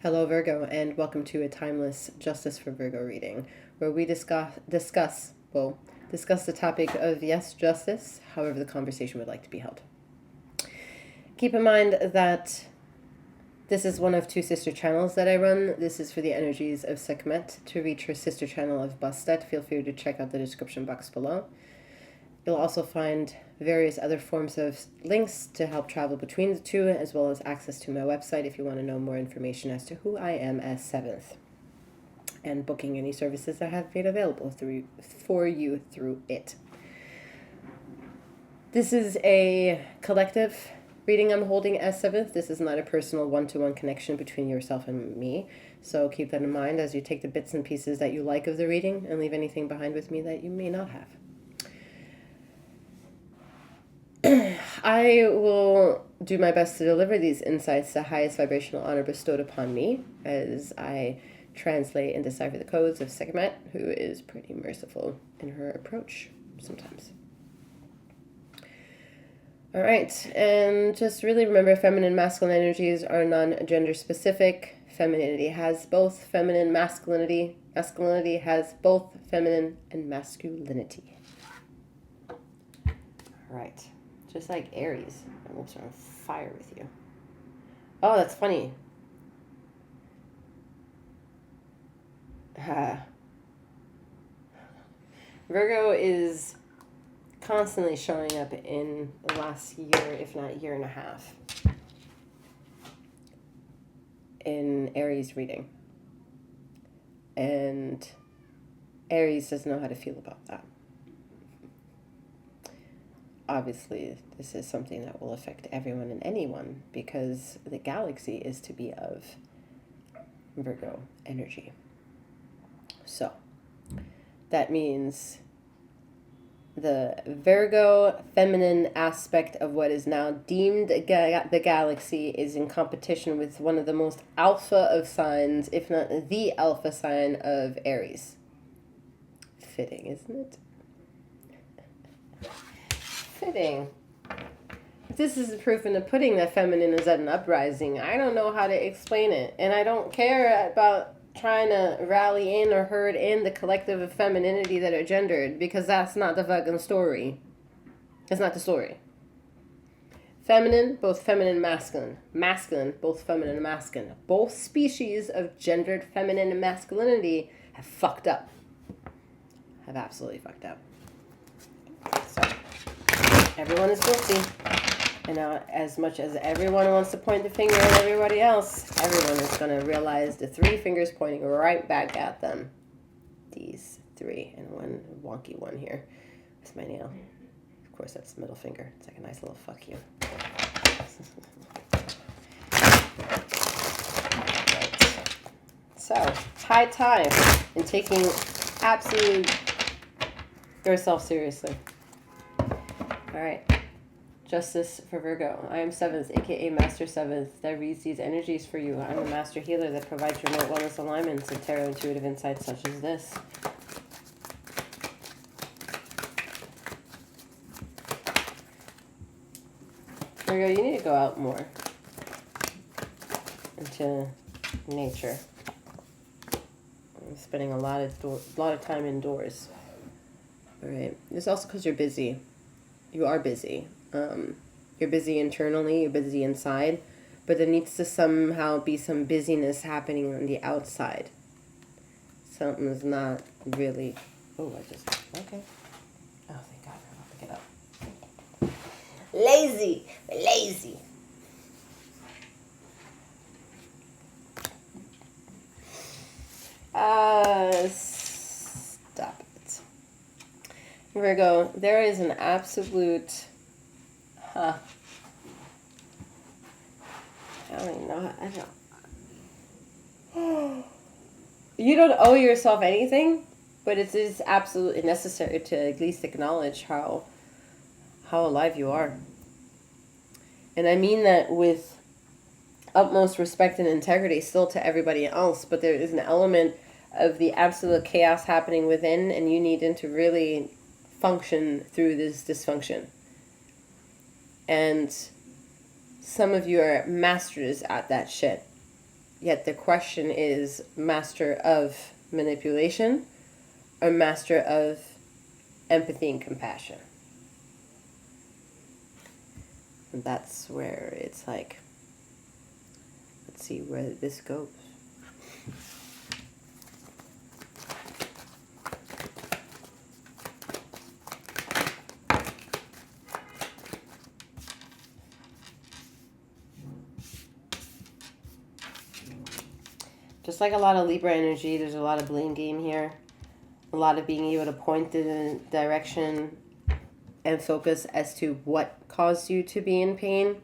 Hello, Virgo, and welcome to a timeless Justice for Virgo reading, where we discuss the topic of yes, justice, however the conversation would like to be held. Keep in mind that this is one of two sister channels that I run. This is for the energies of Sekhmet. To reach her sister channel of Bastet, feel free to check out the description box below. You'll also find various other forms of links to help travel between the two, as well as access to my website if you want to know more information as to who I am as Seventh, and booking any services I have made available for you through it. This is a collective reading I'm holding as Seventh. This is not a personal one-to-one connection between yourself and me, so keep that in mind as you take the bits and pieces that you like of the reading and leave anything behind with me that you may not have. I will do my best to deliver these insights, the highest vibrational honor bestowed upon me, as I translate and decipher the codes of Sekhmet, who is pretty merciful in her approach sometimes. All right, and just really remember, feminine and masculine energies are non-gender specific. Femininity has both feminine masculinity. Masculinity has both feminine and masculinity. All right. Just like Aries. My lips are on fire with you. Oh, that's funny. Virgo is constantly showing up in the last year, if not year and a half, in Aries reading. And Aries doesn't know how to feel about that. Obviously, this is something that will affect everyone and anyone because the galaxy is to be of Virgo energy. So, that means the Virgo feminine aspect of what is now deemed the galaxy is in competition with one of the most alpha of signs, if not the alpha sign of Aries. Fitting, isn't it? Fitting. This is the proof in the pudding that feminine is at an uprising. I don't know how to explain it. And I don't care about trying to rally in or herd in the collective of femininity that are gendered, because that's not the fucking story. That's not the story. Feminine, both feminine and masculine. Masculine, both feminine and masculine. Both species of gendered feminine and masculinity have fucked up. Have absolutely fucked up. So, everyone is guilty. And now, as much as everyone wants to point the finger at everybody else, everyone is going to realize the three fingers pointing right back at them. These three. And one wonky one here. That's my nail. Of course, that's the middle finger. It's like a nice little fuck you. Right. So, high time in taking absolute yourself seriously. All right. Justice for Virgo. I am Seventh, aka Master Seventh, that reads these energies for you. I'm a master healer that provides remote wellness alignments and tarot intuitive insights such as this. Virgo, you need to go out more into nature. I'm spending a lot of time indoors. All right. It's also because you're busy. You are busy. You're busy internally, you're busy inside, but there needs to somehow be some busyness happening on the outside. Something's not really... Okay. Oh, thank God, I'm about to get up. Lazy. Stop it. Virgo, there is an absolute... I don't even know. You don't owe yourself anything, but it is absolutely necessary to at least acknowledge how alive you are. And I mean that with utmost respect and integrity still to everybody else, but there is an element of the absolute chaos happening within, and you need to really function through this dysfunction. And some of you are masters at that shit. Yet the question is master of manipulation or master of empathy and compassion. And that's where it's like, let's see where this goes. Just like a lot of Libra energy, there's a lot of blame game here. A lot of being able to point in a direction and focus as to what caused you to be in pain.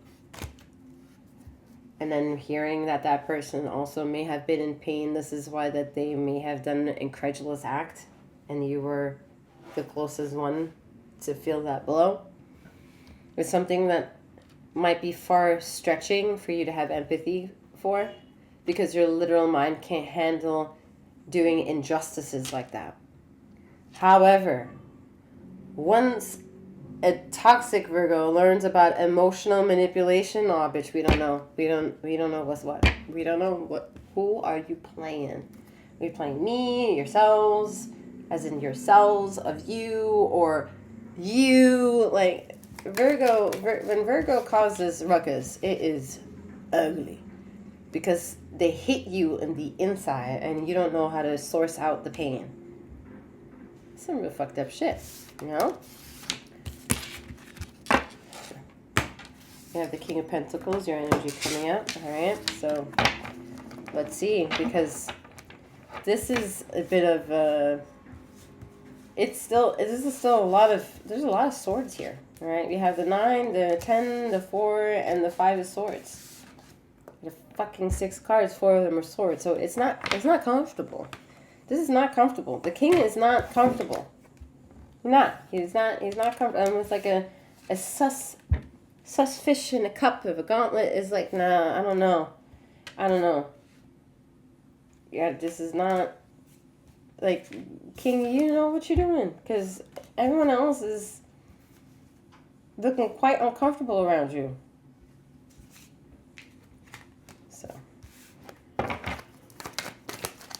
And then hearing that that person also may have been in pain. This is why that they may have done an incredulous act and you were the closest one to feel that blow. It's something that might be far stretching for you to have empathy for, because your literal mind can't handle doing injustices like that. However, once a toxic Virgo learns about emotional manipulation, oh bitch, we don't know. We don't know what's what. We don't know what. Who are you playing? Are you playing me, yourselves, as in yourselves of you, or you? Like Virgo, when Virgo causes ruckus, it is ugly. Because they hit you in the inside and you don't know how to source out the pain. Some real fucked up shit, you know? You have the King of Pentacles, your energy coming out, alright? So, let's see, because this is a bit of a... This is still a lot of... There's a lot of swords here, alright? We have the 9, the 10, the 4, and the 5 of swords. The fucking 6 cards, 4 of them are swords. So it's not comfortable. This is not comfortable. The king is not comfortable. He's not comfortable. It's like a sus fish in a cup of a gauntlet is like, nah, I don't know. Yeah, this is not like, king, you know what you're doing, because everyone else is looking quite uncomfortable around you.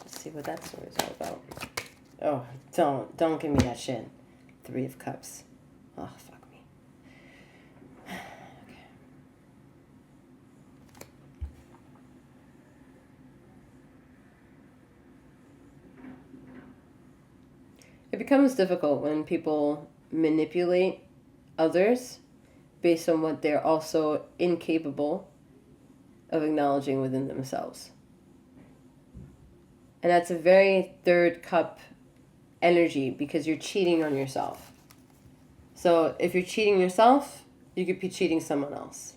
See what that story is all about. Oh, don't give me that shit. 3 of Cups. Oh, fuck me. Okay. It becomes difficult when people manipulate others based on what they're also incapable of acknowledging within themselves. And that's a very 3rd cup energy, because you're cheating on yourself. So if you're cheating yourself, you could be cheating someone else.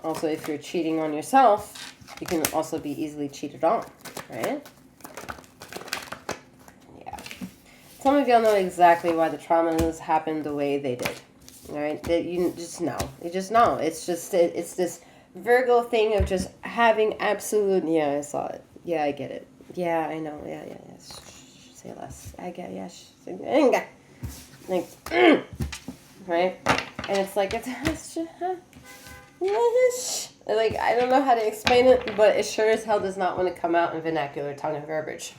Also, if you're cheating on yourself, you can also be easily cheated on, right? Yeah. Some of y'all know exactly why the traumas happened the way they did. All right, you just know. You just know. It's this Virgo thing of just having absolute. Yeah, I saw it. Yeah, I get it. Yeah, I know. Yeah. Say less. I get. Yeah. Like, right? And it's like it's just, like, I don't know how to explain it, but it sure as hell does not want to come out in vernacular tongue and verbiage.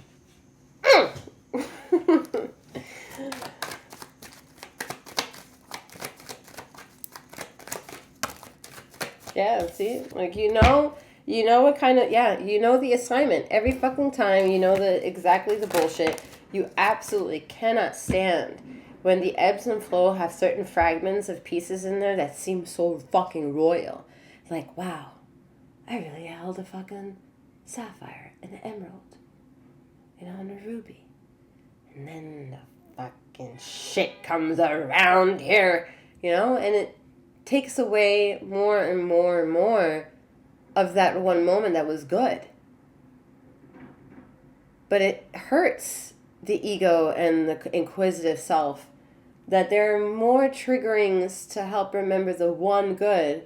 Yeah, see? Like, you know what kind of, yeah, you know the assignment. Every fucking time, you know exactly the bullshit. You absolutely cannot stand when the ebbs and flow have certain fragments of pieces in there that seem so fucking royal. Like, wow, I really held a fucking sapphire and an emerald, and a ruby. And then the fucking shit comes around here, and it takes away more and more and more of that one moment that was good. But it hurts the ego and the inquisitive self that there are more triggerings to help remember the one good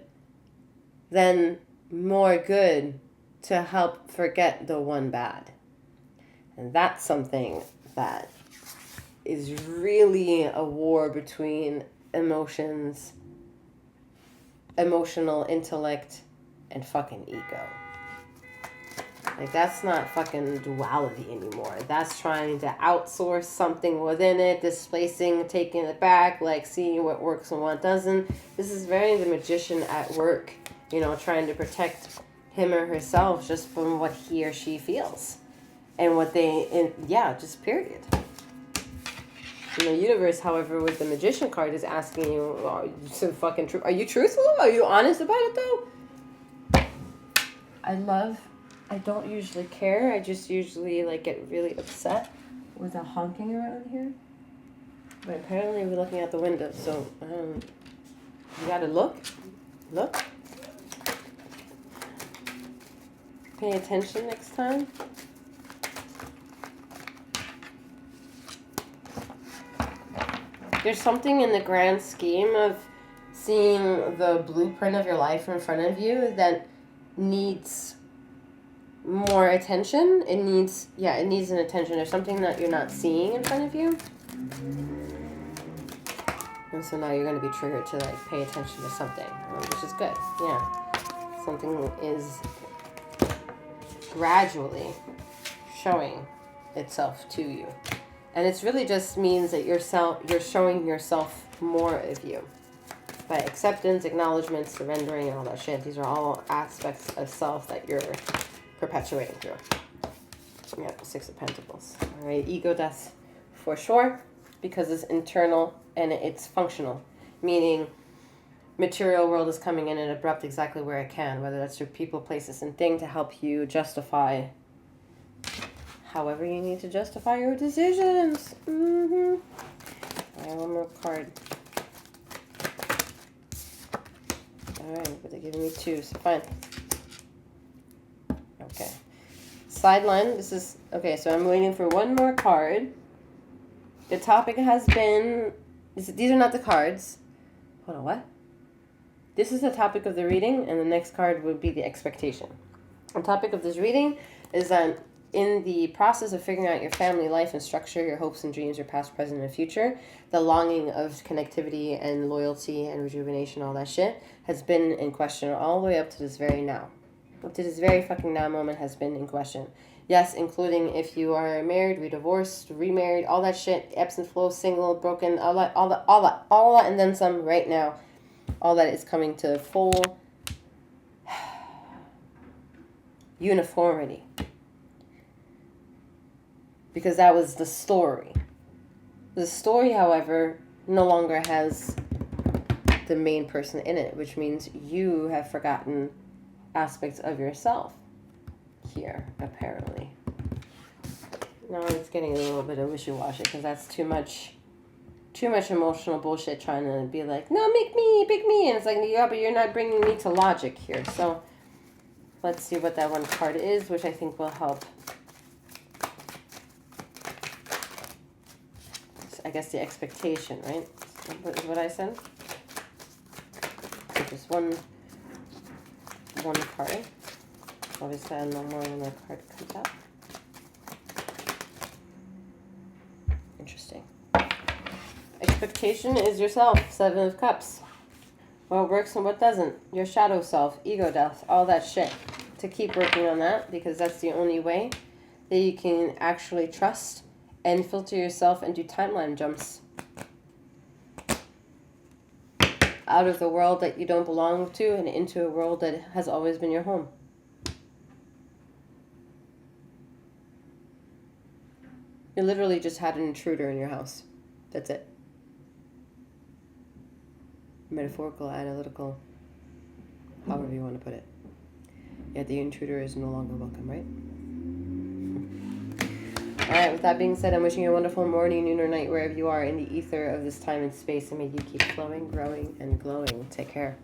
than more good to help forget the one bad. And that's something that is really a war between emotions, emotional intellect, and fucking ego. Like, that's not fucking duality anymore. That's trying to outsource something within it, displacing, taking it back, like seeing what works and what doesn't. This is very the magician at work, you know, trying to protect him or herself just from what he or she feels. And what just period. In the universe, however, with the magician card is asking you, are you truthful? Are you honest about it, though? I don't usually care. I just usually, like, get really upset with the honking around here. But apparently we're looking out the window, so, you gotta look. Look. Pay attention next time. There's something in the grand scheme of seeing the blueprint of your life in front of you that needs more attention. It needs an attention. There's something that you're not seeing in front of you. And so now you're going to be triggered to, like, pay attention to something, which is good. Yeah. Something is gradually showing itself to you. And it's really just means that you're showing yourself more of you. By acceptance, acknowledgement, surrendering, and all that shit. These are all aspects of self that you're perpetuating through. Yeah, 6 of Pentacles. All right, ego death for sure, because it's internal and it's functional. Meaning, material world is coming in and abrupt exactly where it can, whether that's through people, places, and thing to help you justify however you need to justify your decisions. All right, one more card. All right, but they're giving me 2, so fine. Okay. Sideline, this is... Okay, so I'm waiting for one more card. The topic has been... These are not the cards. Hold on, what? This is the topic of the reading, and the next card would be the expectation. The topic of this reading is that in the process of figuring out your family life and structure, your hopes and dreams, your past, present, and future, the longing of connectivity and loyalty and rejuvenation, all that shit, has been in question all the way up to this very now. Up to this very fucking now moment has been in question. Yes, including if you are married, divorced, remarried, all that shit, ebbs and flows, single, broken, all that, and then some right now. All that is coming to full uniformity. Because that was the story. The story, however, no longer has the main person in it, which means you have forgotten aspects of yourself here, apparently. Now it's getting a little bit of wishy-washy because that's too much emotional bullshit trying to be like, no, pick me. And it's like, yeah, but you're not bringing me to logic here. So let's see what that one card is, which I think will help. I guess the expectation, right? Is what I said. So just one card. Obviously, I know more when that card comes out. Interesting. Expectation is yourself. 7 of Cups. What works and what doesn't. Your shadow self, ego death, all that shit. To keep working on that, because that's the only way that you can actually trust and filter yourself and do timeline jumps out of the world that you don't belong to and into a world that has always been your home. You literally just had an intruder in your house. That's it. Metaphorical, analytical, however you want to put it. Yet the intruder is no longer welcome, right? All right, with that being said, I'm wishing you a wonderful morning, noon, or night, wherever you are in the ether of this time and space, and may you keep flowing, growing, and glowing. Take care.